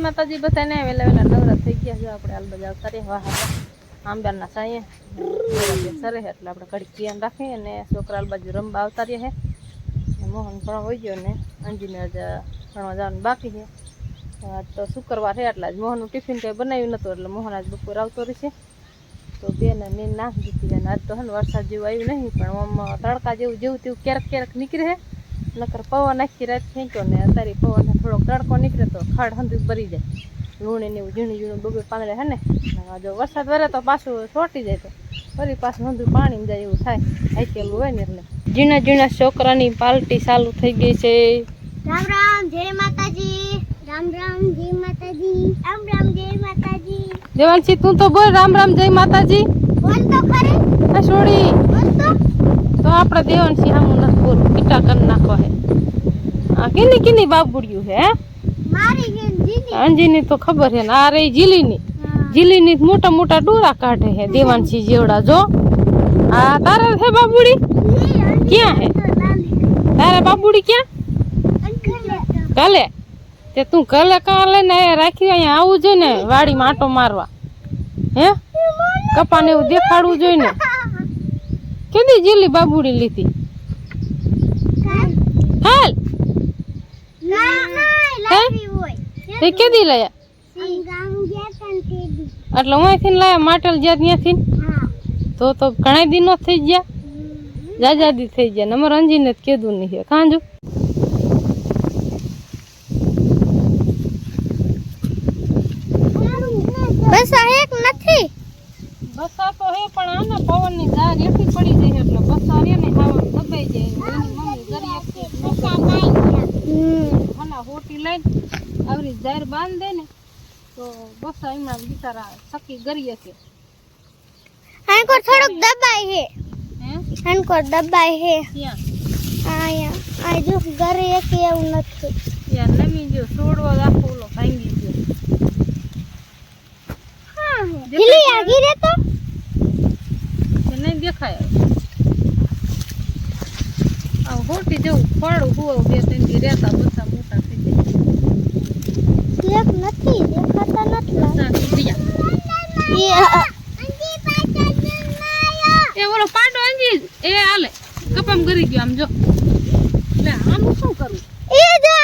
માતાજી બધાને વેલા વેલા નવરા થઈ ગયા છે આપણે હાલ બધા આવતા રહ્યા આંબાના સાંયે સરે એટલે આપણે કડીક ધ્યાન રાખીએ અને છોકરા હાલ બાજુ રમવા આવતા રહ્યા છે મોહન પણ હોઈ ગયો ને અંજીને આજે ભણવા જવાનું બાકી છે આજ તો શુક્રવાર છે એટલે આજ મોહનનું ટિફિન કંઈ બનાવ્યું નહોતું એટલે મોહન આજ બપોર આવતો રહેશે તો બેને નીંદ નાખી દીધી અને આજ તો હે ને વરસાદ જેવું આવ્યું નહીં પણ આમ તડકા જેવું જેવું તેવું ક્યારેક ક્યારેક નીકળે નકર પવન આખી રાત ખેંચ્યો ને અત્યારે પવન થોડોક તડકો નીકળે તો ખાડ હંધું ભરી જાય લૂણી ને એવું ઝીણું ઝીણું બબે પાંદડે હે ને જો વરસાદ વરે તો પાછું છોટી જાય તો ફરી પાછું હંધું પાણી જાય એવું થાય આકેલું હોય ને એટલે ઝીણા ઝીણા છોકરાની પાર્ટી ચાલુ થઈ ગઈ છે રામ રામ જય માતાજી રામ રામ જય માતાજી રામ રામ જય માતાજી દેવાંશી તું તો બોલ રામ રામ જય માતાજી બોલ તો ખરી આ છોડી બોલ તો આપણે દેવાંશી હામું નથી બોલ પીટા કરી નાખો હે આ કિની કિની બાબુડિયું હે મારી જીની અંજીની તો ખબર છે ને આ રહી જીલીની મોટા મોટા ડોરા કાઢે હે દેવાંશી જેવડા જો આ તારે હે બાબુડી ક્યાં હે તારે બાબુડી ક્યાં કાલે તે તું કાલે કાલે ને રાખી અહીંયા આવું જોઈએ ને વાડીમાં આંટો મારવા હે કપાને એવું દેખાડવું જોઈએ ને કેદી જીલી બાબુડી લીધી હાલ તે કેદી લાયા એટલે અહીંથી લાયા માટલ જ્યાં ત્યાંથી તો ઘણા દિનો થઈ ગયા જાજાદી થઈ ગયા નંબર અંજીને જ કીધું નહીં કાંજુ બસ આ એક નથી બસા તો હે પણ આના પવનની ધાર એઠી પડી જાય એટલે બસા રે ને ખાવા દબાઈ જાય એની મમ્મી ગરી હના હોટી લઈને આવરી ઝાર બાંધ દે ને તો બસા એમાં બિચારા સકી ગરીએ છે આનકો થોડુંક દબાઈ હે હે આનકો દબાઈ હે ક્યાં આયા આ જો ઘરે એક એવું નથી યાર નમી જો છોડવો આખો ઓલો ભાંગી ગયો ગીલી આ ગીરે તો નહીં દેખાય આ હોટી જેવું ફળ હુઓ બે ત્રણ દી રહેતા બસા મોટા થઈ જાય એક નથી દેખાતા નથી એ ઓલો પાડો અંજી એ હાલે કપામ કરી ગયો આમ જો એટલે આમ શું કરું એ જા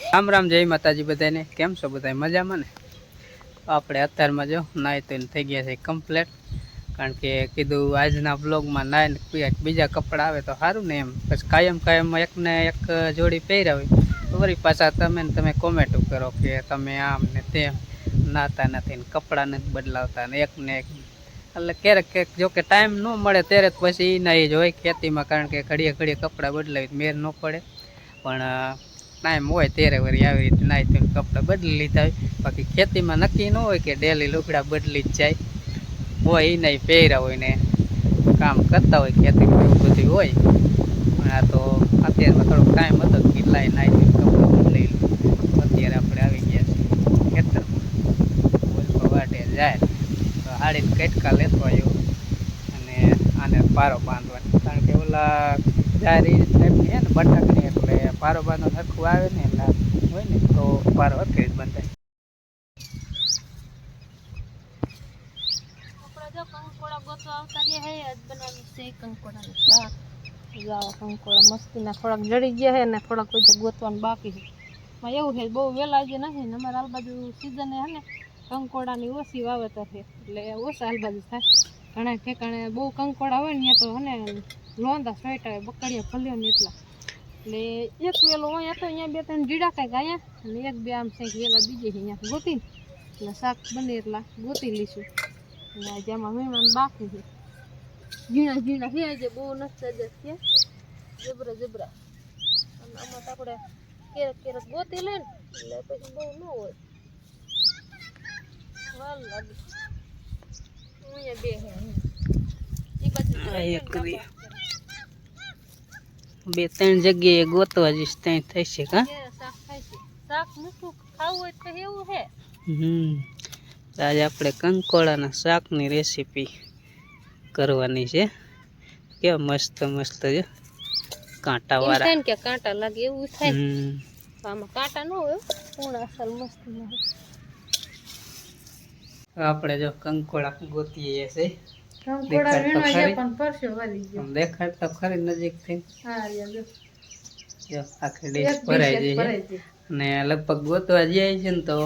રામ રામ જય માતાજી બધાને કેમ છો બધા મજામાં ને આપણે અત્યારમાં જો નાઈ તો થઈ ગયા છે કમ્પ્લીટ કારણ કે કીધું આજના બ્લોગમાં નાઈને બીજા કપડાં આવે તો સારું ને એમ પછી કાયમ એકને એક જોડી પહેર્યા હોય તો વળી પાછા તમે કોમેન્ટ કરો કે તમે આમ ને તેમ નાતા નથી ને કપડાં નથી બદલાવતા ને એકને એક એટલે ક્યારેક જો કે ટાઈમ ન મળે ત્યારે પછી નહીં જ હોય ખેતીમાં કારણ કે ઘડીએ ઘડીએ કપડાં બદલાવી મેર ન પડે પણ ટાઈમ હોય ત્યારે વળી આવી રીતે નાહી ધોઈને કપડાં બદલી લીધા હોય બાકી ખેતીમાં નક્કી ન હોય કે ડેલી લુગડા બદલી જ જાય હોય એ નહીં પહેર્યા હોય ને કામ કરતા હોય ખેતીમાં એવું બધું હોય પણ આ તો અત્યારમાં થોડોક ટાઈમ હતો કે લાઈ નાહી ધોઈને કપડાં બદલી અત્યારે આપણે આવી ગયા છીએ ખેતરમાં વાટે જાય તો હાડીને કટકા લેતો આવ્યો અને આને પારો બાંધવાનો કારણ કે ઓલા જારી ટાઈપની છે ને બટાકની એટલે પારો બાંધો સરખું આવે ને એટલે હોય ને તો પારો હરખી જ બંધાય કંકોડા ગોતવા આવતા રહ્યા હે આજ બનાવ્યું છે કંકોડાનું શાક જાવ કંકોડા મસ્તીના થોડાક જડી ગયા હે ને થોડાક કોઈ ગોતવાનું બાકી છે માં એવું છે બહુ વહેલા આજે નથી ને અમારે હાલ બાજુ સિઝન હે ને કંકોડાની ઓછી વાવેતર છે એટલે ઓછા હાલ બાજુ થાય ઘણા ઠેકાણે બહુ કંકોડા હોય ને તો હે ને લોંદા સ્વેટા બકડીયા ભલ્યો ને એટલા એટલે એક વેલો હોય તો અહીંયા બે ત્રણ જીડા કાંઈક અહીંયા અને એક બે આમ કંઈક વેલા બીજે છે અહીંયા ગોતી એટલે શાક બને એટલા ગોતી લઈશું જેમાં મહેમાન બાકી છે ઝીણા ઝીણા છે જે બહુ નથી સજત છે જબરા અને આમાં તો આપણે ક્યારેક ગોતી લે ને એટલે પછી બહુ ન હોય વાર લાગે અહીંયા બે છે બે ત્રણ જગ્યાએ ગોતવા જઈશ ત્યાં થઈ છે કા શાક થાય છે શાક મીઠું ખાવું હોય તો એવું છે આજે આપણે કંકોડાના શાકની રેસીપી કરવાની છે કેવા મસ્ત મસ્ત છે કાંટા વાળા કે કાંટા લાગે એવું થાય આમાં કાંટા ન હોય પૂર્ણ અસલ મસ્ત નહીં. આપણે જો કંકોડા ગોતીએ છે. કંકોડા વીણવા ગયા પણ પરસ્યો વળી ગયો. દેખાડ તો ખરી નજીક થી. હા યાર જો. જો આખી ડીશ ભરાઈ જાય છે. ને લગભગ ગોતવા જાય છે ને તો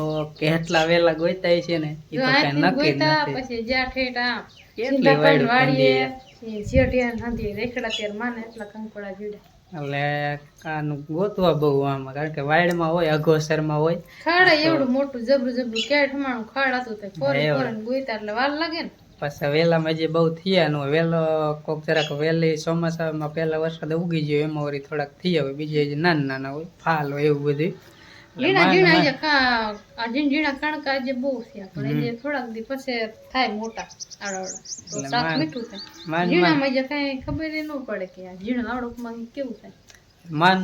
કેટલા વેલા ગોતાય છે ને એ તો કઈ નક્કી જ નથી. પછી જ્યાં ઠેઠા કેટલી વાયડું વાડીએ જેઠિયા નથી રેખડા તેર માને એટલા કંકોડા જીડે. એટલે આનું ગોતવા બહુ આમાં કારણ કે વાયડમાં હોય અઘોસરમાં હોય. ખાડ એવડું મોટું જબરું જબરું કેઠ માણું ખાડ હતું તે ફોરી ફોરીને ગોઈતા એટલે વાર લાગે ને. પછી વેલામાં જે બહુ થયા નું વેલો કોક જરાક વહેલી ચોમાસામાં પહેલા વરસાદ ઉગી ગયો એમાં વળી થોડાક થયા હોય બીજે જે નાના નાના હોય ફાલ હોય એવું બધું. ઝીણા ઝીણા આ ઝીણા કણકા જે બહુ થયા પણ એ થોડાક દી પછી થાય મોટા આવડા તો શાક મીઠું થાય. ઝીણામાં જે કઈ ખબર ન પડે કે આ ઝીણા આવડોકમાં કેવું થાય.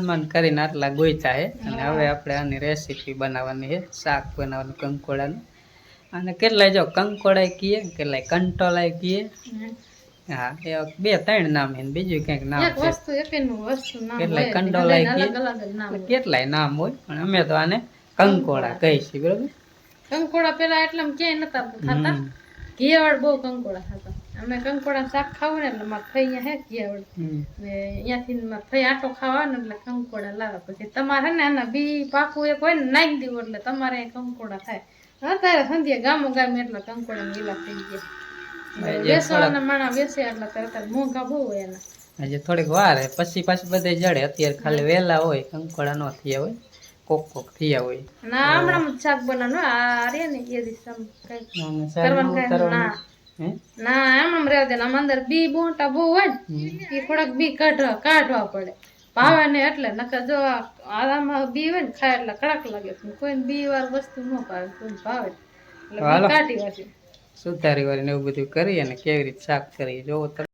માન કરીને આટલા ગોઈતા હે અને હવે આપણે આની રેસીપી બનાવવાની છે શાક બનાવવાનું કંકોડાનું. અને કેટલાય જો કંકોડાય કીએ કેટલાય કંટોલાય કીએ. હા એ 2-3 નામ છે બીજું કંઈક નામ છે. કેટલાય કંટોલાય કીએ કેટલાય નામ હોય પણ અમે તો આને કંકોડા કહી છીએ બરોબર. કંકોડા પેલા એટલા ક્યાંય નતા થતા ઘિયાવડ બહુ કંકોડા થતા. અમે કંકોડા શાક ખાવું ને એટલે મારે થઈ અહીંયા હે ઘિયાવડ ને અહીંયાથી મારે થઈ આટો ખાવા ને એટલે કંકોડા લાવે. પછી તમારે ને આના બી પાકું એક હોય ને નાખી દેવું એટલે તમારે કંકોડા થાય. અત્યારે સંધ્યા ગામો ગામ એટલા કંકોડા ગીલા થઈ ગયા. વેસવાના માણા વેસે એટલે અત્યારે મોંઘા બહુ હોય એના. હજી થોડીક વાર હે પછી પાછું બધે જડે. અત્યારે ખાલી વેલા હોય કંકોડા નો થયા હોય કોક થયા હોય. ના હમણાં શાક બનાવવાનું આ રે ને એ દિવસ ના એમ રહેવા દે. આમ અંદર બી બોટા બહુ હોય ને એ થોડાક બી કાઢવા પડે ભાવે ને એટલે નકર જો આમાં બી હોય ને ખાય એટલે કડક લાગે. કોઈ બી વાર વસ્તુ ન ભાવે કોઈ ભાવે એટલે કાઢી વાંચી સુધારી વાળી ને એવું બધું કરી અને કેવી રીતે શાક કરી જોવો તમે.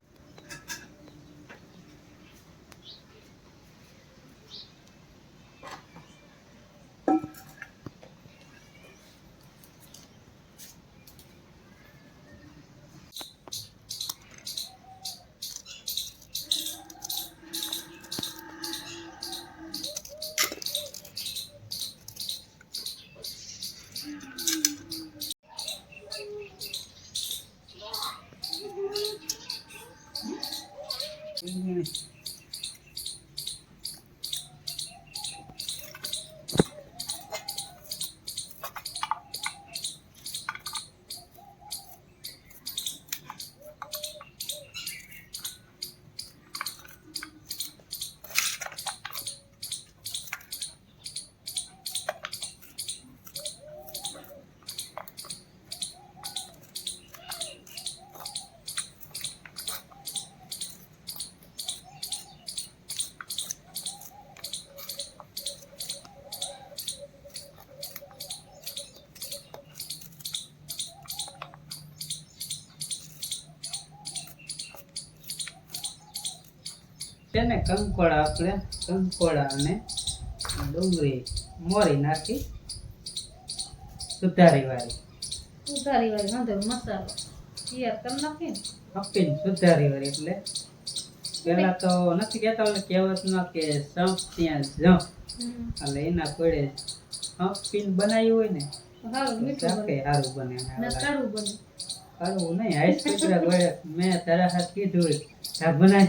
છે ને કંકોડા આપણે કંકોડા અને ડુંગળી મોરી નાખી સુધારી વાળી વાંધો મસાલો તૈયાર કરી નાખી આપીને સુધારી વાળી. એટલે પેલા તો નથી કહેતા ઓલે કહેવતમાં કે સંપ ત્યાં જંપ એટલે એના પડે સંપીને બનાવ્યું હોય ને સારું બને. સારું નહીં આઈસ કચરા ગોળે મેં તારા હાથ કીધું હોય શાક બનાય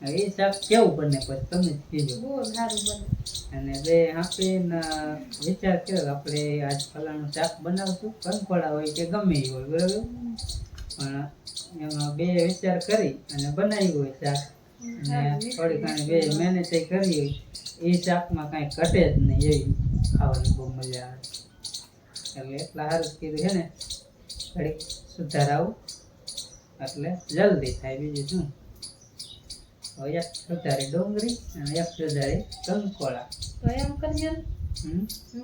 એ શાક કેવું બને પછી તમે જ કીધું. અને બે આપીને વિચાર કર્યો આપણે આજ ફલાણું શાક બનાવશું કંકોડા હોય કે ગમે એ હોય બરાબર પણ એમાં બે વિચાર કરી અને બનાવ્યું હોય શાક અને થોડી ઘણી બે મહેનત કરી હોય એ શાકમાં કાંઈ ઘટે જ નહીં એવી ખાવાની બહુ મજા આવે. એટલે એટલા સારું કીધું છે ને ઘડીક સુધારાવું એટલે જલ્દી થાય. બીજું શું એક સુધારી ડુંગળી અને એક સુધારી કંકોડા. તો એમ કરીએ હું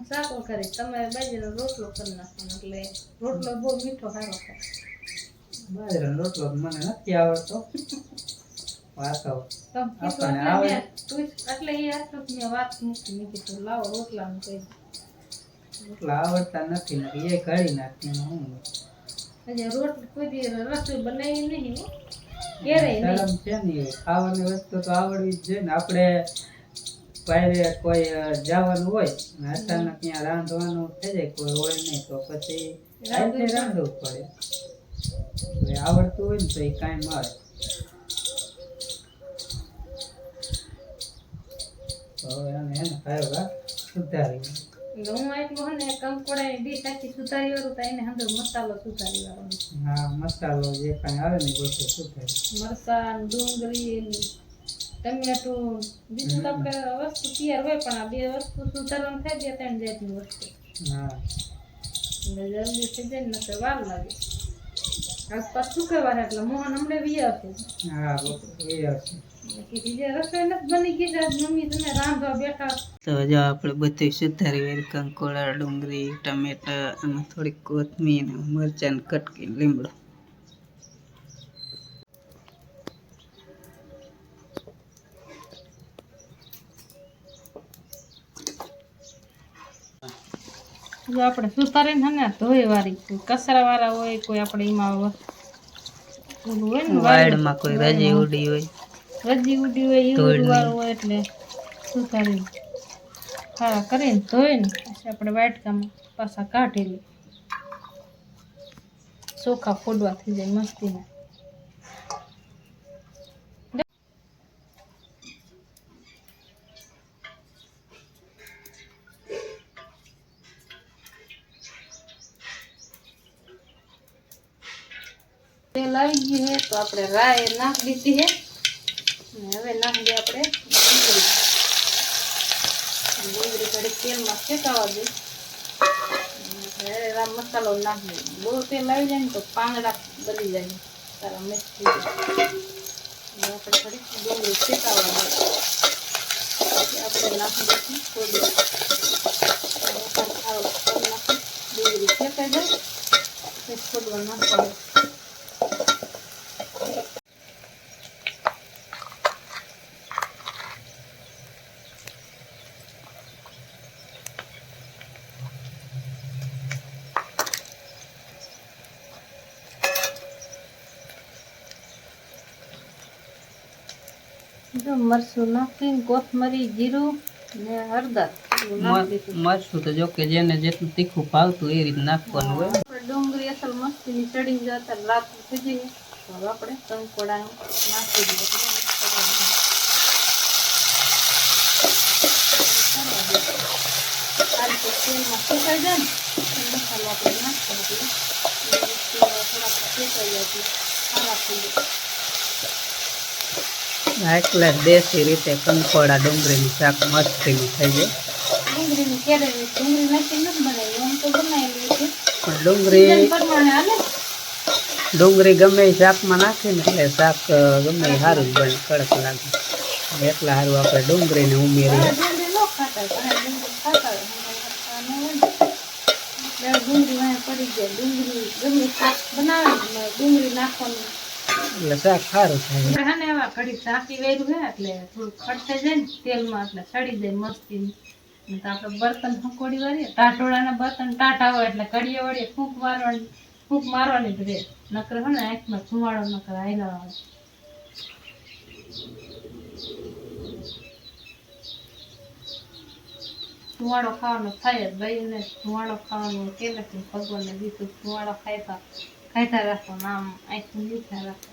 શાકો કરી તમે બાજરીનો રોટલો કરી નાખવાનો એટલે રોટલો બહુ મીઠો સારો થાય. બાજરાનો રોટલો મને નથી આવડતો વાતો આપણને આવે એટલે એ આટલું મેં વાત મૂકી મેં કીધું લાવો રોટલાનું કહી રોટલા આવડતા નથી ને એ કાઢી નાખી હું હજી રોટલી કોઈ દી રસોઈ બનાવી નહીં શરમ છે ને ખાવાની વસ્તુ તો આવડવી જ જોઈએ ને. આપણે બહાર કોઈ જવાનું હોય અને અચાનક ત્યાં રાંધવાનું થઈ જાય કોઈ હોય નહીં તો પછી રાંધે રાંધવું પડે. હવે આવડતું હોય ને તો એ કાંઈ આવે. તો એને ખાવા સુધારી હું એટલું હે ને કંકોડા ડીશ આખી સુધારી વાળું તો એને અંદર મસાલો સુધારી વાળો. હા મસાલો જે કાંઈ આવે ને બધું સુધારી મરચાં ડુંગળી ટમેટું બીજું તો આપણે વસ્તુ તૈયાર હોય પણ આ બે વસ્તુ સુધારવાનું થાય બે ત્રણ જાતની વસ્તુ. હા એટલે જલ્દી થઈ જાય ને તો વાર લાગે. આસપાસ શુક્રવાર એટલે મોહન હમણે વી આવશે. હા એ હશે. કીધી જે રસોઈ નથી બની ગઈ આજ મમ્મી તમે રાંધવા બેઠા. તો જો આપણે બધું સુધારી વેર કંકોડા ડુંગળી ટમેટા અને થોડીક કોથમીર મરચાં કટકી લીમડો. જો આપણે સુધારીને ને ધોઈ વાળી કચરા વાળા હોય કોઈ આપણે એમાં ઓલું હોય ને વાડમાં કોઈ રજી ઉડી હોય રજી ઉડી હોય એવું વાળું હોય એટલે સુધારીને હા કરીને ધોઈને પછી આપણે વાટકામાં પાછા કાઢી લઈએ. ચોખા ફોડવા થઈ જાય મસ્તીના. તેલ આવી ગયું છે તો આપણે રાય નાખી દીધી છે અને હવે નાખી દઈએ આપણે ડુંગળી થોડી તેલમાં શેકાવા દઈએ. રામ મસાલો નાખી દઈએ. બહુ તેલ આવી જાય ને તો પાંગડા બળી જાય તારા મિક્સ થઈ જાય. આપણે થોડી ડુંગળી શેકાવા દઈએ પછી આપણે નાખી દઈશું થોડી ડુંગળી શેકાઈ જાય પછી થોડું નાખવાનું. જો મરચું નાખીને કોથમરી જીરું ને હળદર મરચું તો જો કે જેને જેટલું તીખું ભાવતું એ રીતે નાખવાનું હોય. ડુંગળી અસલ મસ્તીની ચડી જતા રાત થઈ જઈએ તો આપણે કંકોડા નાખી દઈએ. આ રીતે તેલમાં શેકાઈ જાય ને મસાલો આપણે નાખતા દઈએ. થોડાક શેકાઈ જાય સારા થઈ જાય. એટલે દેશી રીતે કંકોડા ડુંગળીનું શાક મસ્તીનું થઈ જાય. ડુંગળીની કેળવણી ડુંગળી નાખી નથી બનાવી આમ તો બનાવેલી છે પણ ડુંગળી પ્રમાણે હાલે. ડુંગળી ગમે એ શાકમાં નાખીને એટલે શાક ગમે એ સારું જ બને કડક લાગે. એટલા સારું આપણે ડુંગળીને ઉમેરીએ. ડુંગળી ન ખાતા ઘણા ડુંગળી ખાતા હોય ડુંગળી વાંહે પડી જાય. ડુંગળી ગમે શાક બનાવે ને ડુંગળી નાખવાનું એટલે શાક સારું થાય. હે ને એવા ઘડી ઝાંકી વેર્યું હે એટલે થોડું ખડતે જાય ને તેલમાં એટલે સડી જાય મસ્તી. તો આપણે બર્તન હકોડી વાળીએ ટાટોળાના બર્તન ટાટા હોય એટલે કડીએ વળીએ ફૂંક મારવાની જ રહે. નકર હે ને આંખમાં ધુમાડો નકર આયલા આવે. ધુવાડો ખાવાનો થાય જ ભાઈ ને ધુવાડો ખાવાનો કેલે ભગવાનને દીધું ધુવાડો ખાઈતા રાખવાનું આમ આંખની મીઠા રાખો.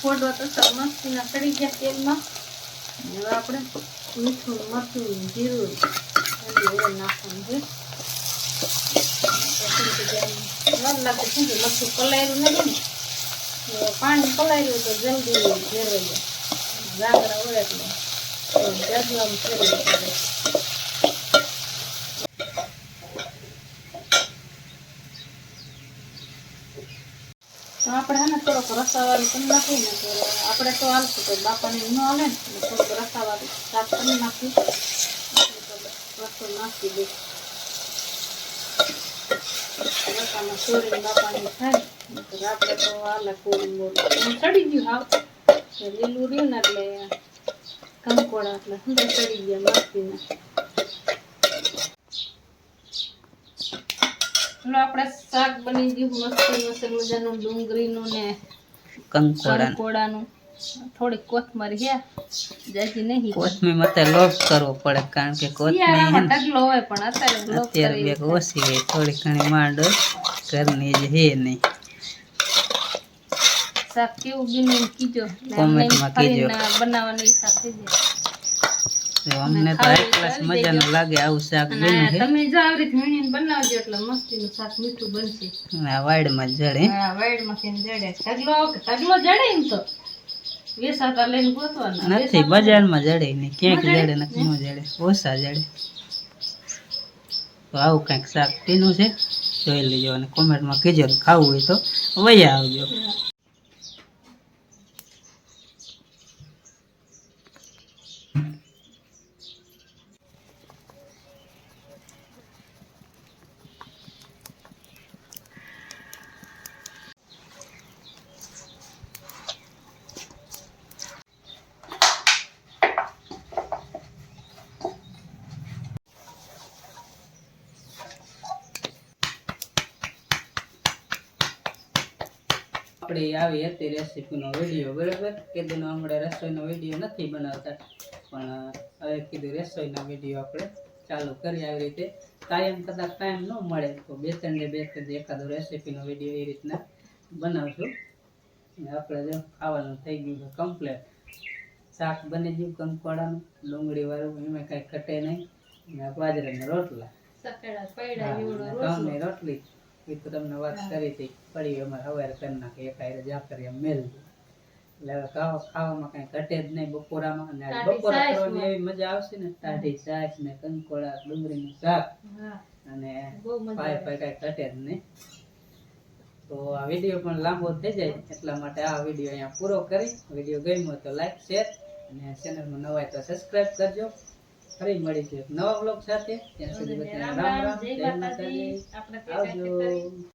ફોડવા તો મસ્તીના સડી ગયા તેલમાં. હવે આપણે મીઠું મરચું જીરું નાખવાનું છે. વાર લાગે છે કે મરચું પલાયરું નથી ને પાણી પલાયરું તો જલ્દી ભેરવાઈ જાય. ગાગરા હોય એટલે જજવામાં ફેરવી પડે. તો આપણે હે ને થોડોક રસાવાળું કરી નાખીએ ને તો આપણે તો હાલશું તો બાપાને ન હાલે ને એટલે થોડુંક રસાવાળું શાક કરી નાખીએ. રસો નાખી દે રસામાં ચોરીને બાપાને થાય તો આપણે તો હાલે કોરું બોરું ચડી ગયું હાવ લીલું રહ્યું ને એટલે કંકોડા એટલે અંદર ચડી ગયા મસ્તીને. આપણે શાક બની ગયું મસ્ત મજાનું ડુંગળીનું ને કંકોડાનું. થોડીક કોથમરી હે જાજી નહીં કોથમી મતે લોક કરવો પડે કારણ કે કોથમી હે શિયાળામાં ને ઢગલો હોય પણ અત્યારે લોક અત્યારે કરી બે ઓછી હોય થોડી ઘણી માંડ હોય ઘરની જ હે નહીં શાક કેવું ગીને કીજો કોમેન્ટમાં કીજો. બનાવવાનું ઈ શાક થઈ જાય તો અમને તો હાઈ ક્લાસ મજાનું લાગે આવું શાક બન્યું છે તમે જો આવી રીતે વીણીને બનાવજો એટલે મસ્તીનું શાક મીઠું બનશે આ વાડમાં જ જડે હા વાઈડમાંથી જડે ઢગલો જડે એમ તો વેસાતા લઈને ગોતવાના નથી બજારમાં જડે નહીં ક્યાંક જડે નથી ન જડે ઓછા જડે તો આવું કંઈક શાક પીનું છે જોઈ લેજો અને કોમેન્ટમાં કહેજો કે ખાવું હોય તો વયા આવજો આપણે આવી હતી રેસીપીનો વિડીયો બરાબર કીધું હમણાં રસોઈનો વિડીયો નથી બનાવતા પણ હવે કીધું રસોઈનો વિડીયો આપણે ચાલુ કરી આવી રીતે કાયમ કદાચ ટાઈમ ન મળે તો બે ત્રણ એકાદો રેસીપીનો વિડીયો એ રીતના બનાવશું અને આપણે જો ખાવાનું થઈ ગયું છે કમ્પ્લેટ શાક બની ગયું કંકોડાનું ડુંગળી વાળું એમાં કાંઈ ઘટે નહીં અને બાજરાના રોટલા સકેડા પૈડા એવડો ઘઉંની રોટલી એ તો તમને વાત કરી હતી પડી અમારે હવારે કરી નાખી એક હારે ઝાકરી એમ મેલ એટલે હવે ખાવામાં કઈ ઘટે જ નહીં બપોરામાં અને આજ બપોરા કરવાની એવી મજા આવશે ને ટાઢી છાશ ને કંકોડા ડુંગળીનું શાક અને પાય કઈ ઘટે જ નહીં તો આ વિડીયો પણ લાંબો થઈ જાય એટલા માટે આ વિડીયો અહીંયા પૂરો કરી વિડીયો ગમ્યો તો લાઈક શેર અને ચેનલમાં નવા હોય તો સબસ્ક્રાઇબ કરજો ફરી મળીશું એક નવા બ્લોગ સાથે ત્યાં સુધી બધાને રામ રામ જય માતાજી આવજો